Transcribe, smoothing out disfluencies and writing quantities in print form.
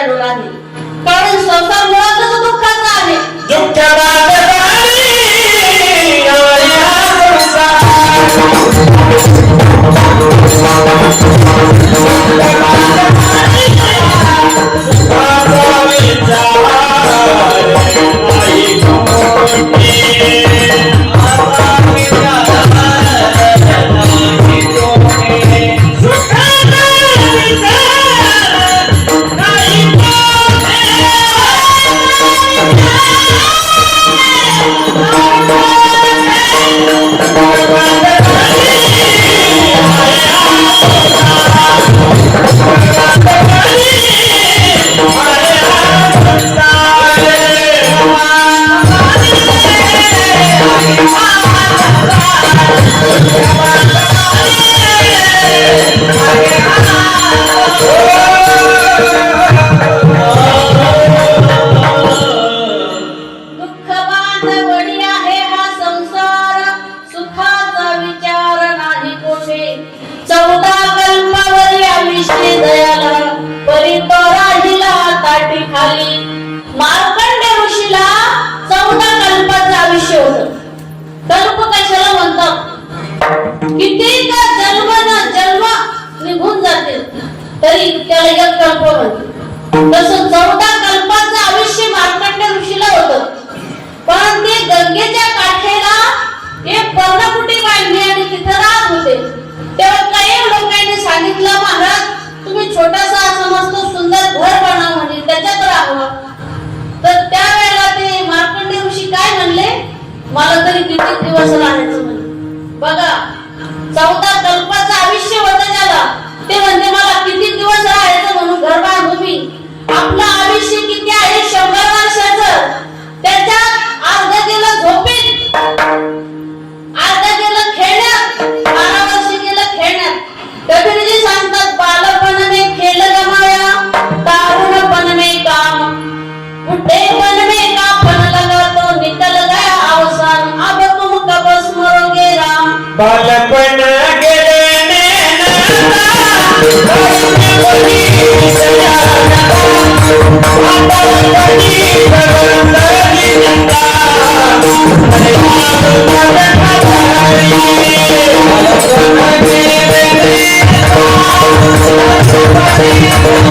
राहिलो नाही, कारण संसार मुळातच दुःखाचा आहे. मार्कंडे ऋषीला 14 कल्पाचं आयुष्य होतं. कल्प कशाला म्हणतात? किती का जन्म निघून जातील तरी त्याला एक कल्प म्हणतात. तसं 14 कल्पाचं आयुष्य मार्कंडे ऋषीला होतं. पण ते गंगेच्या काठेला एक पर्णकुटी बांधली आणि तिथं राहत होते. तेव्हा काही लोकांनी सांगितलं, महाराज तुम्ही छोटासा असं मस्त सुंदर घर बनवा म्हणजे त्याच्यात राहावं. तर त्यावेळेला ते मार्कंडे ऋषी काय म्हणले, मला तरी किती दिवस राहायचं म्हणे. बघा 14 कल्पाचं आयुष्य होतं त्याला. ते म्हणते मला किती दिवस राहायचं म्हणून घर बांधू मी. आपलं आयुष्य किती आहे? 100 वर्षाचं. त्याच्यात अर्ध गेलं झोपेत, अर्ध गेलं खेळण्यात, 12 वर्ष गेलं खेळण्यात. कबीरजी सांगतात, बालपण में खेल गमाया, तारुणपण में काम, बुढ़ेपन में कापन लगा तो निकल गया अवसान, अब तुम कब स्मरोगे राम. बालपण गेले